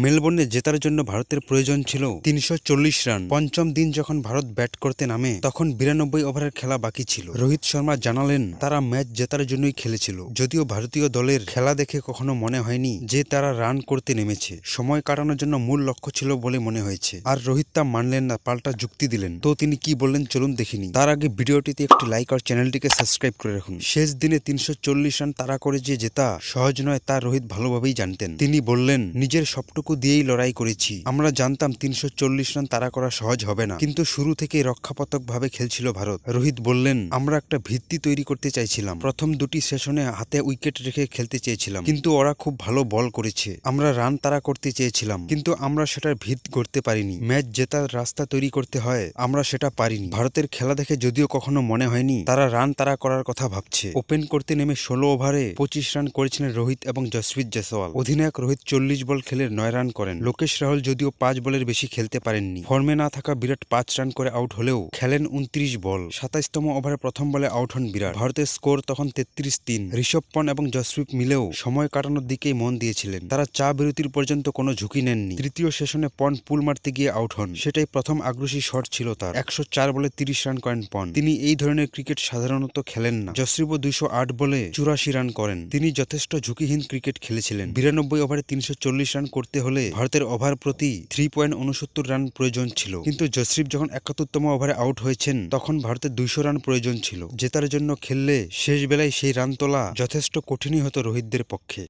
মেলবোর্নে জেতার জন্য ভারতের প্রয়োজন ছিল ৩৪০ রান। পঞ্চম দিন যখন ভারত ব্যাট করতে নামে তখন ৯২ ওভারের খেলা বাকি ছিল। রোহিত শর্মা জানালেন তারা ম্যাচ জেতার জন্যই খেলেছিল। যদিও ভারতীয় দলের খেলা দেখে কখনো মনে হয়নি যে তারা রান করতে নেমেছে, সময় কাটানোর জন্য মূল লক্ষ্য ছিল বলে মনে হয়েছে। আর রোহিত তা মানলেন না, পাল্টা যুক্তি দিলেন। তো তিনি কি বললেন চলুন দেখিনি। তার আগে ভিডিওটিতে একটি লাইক আর চ্যানেলটিকে সাবস্ক্রাইব করে রাখুন। শেষ দিনে ৩৪০ রান তাড়া করে যে জেতা সহজ নয় তা রোহিত ভালোভাবেই জানতেন। তিনি বললেন, নিজের সবটুকু দিয়েই লড়াই করেছি। আমরা জানতাম ৩৪০ রান তাড়া করা সহজ হবে না, কিন্তু শুরু থেকেই রক্ষাপতক ভাবে খেলছিল ভারত। রোহিত বললেন, আমরা একটা ভিত্তি তৈরি করতে চাইছিলাম। প্রথম দুটি সেশনে হাতে উইকেট রেখে খেলতে চেয়েছিলাম, কিন্তু ওরা খুব ভালো বল করেছে। আমরা রান তাড়া করতে চেয়েছিলাম, কিন্তু আমরা সেটার ভিত গড়তে পারিনি। ম্যাচ জেতার রাস্তা তৈরি করতে হয়, আমরা সেটা পারিনি। ভারতের খেলা দেখে যদিও কখনো মনে হয়নি তারা রান তাড়া করার কথা ভাবছে। ওপেন করতে নেমে ১৬ ওভারে ২৫ রান করেছিলেন রোহিত এবং জসপ্রীত জয়সওয়াল। অধিনায়ক রোহিত ৪০ বল খেলে ৯ রান করেন। লোকেশ রাহুল যদিও ৫ বলের বেশি খেলতে পারেননি। ফর্মে না থাকা বিরাট ৫ রান করে আউট হলেও খেলেন ২৯ বল। ২৭তম ওভারে প্রথম বলে আউট হন বিরাট। ভারতের স্কোর তখন ৩৩-৩। ঋষভ পন্থ এবং জসপ্রীত মিলেও সময় কাটানোর দিকেই মন দিয়েছিলেন। তারা চা বিরতির পর্যন্ত কোনো ঝুঁকি নেননি। তৃতীয় সেশনে পন্থ পুল মারতে গিয়ে আউট হন। সেটাই প্রথম আগ্রাসী শট ছিল তার। ১০৪ বলে ৩০ রান করেন পন্থ। তিনি এই ধরনের ক্রিকেট সাধারণত খেলেন না। জসপ্রীতও ২০৮ বলে ৮৪ রান করেন। তিনি যথেষ্ট ঝুঁকিহীন ক্রিকেট খেলেছিলেন। ৯২ ওভারে ৩৪০ রান করতে হলে ভারতের ওভার প্রতি ৩.৬৯ রান প্রয়োজন ছিল। কিন্তু জসপ্রীত যখন ৭১তম ওভারে আউট হয়েছেন তখন ভারতের ২০০ রান প্রয়োজন ছিল। জেতার জন্য খেললে শেষ বেলায় সেই রান তোলা যথেষ্ট কঠিনই হতো রোহিতদের পক্ষে।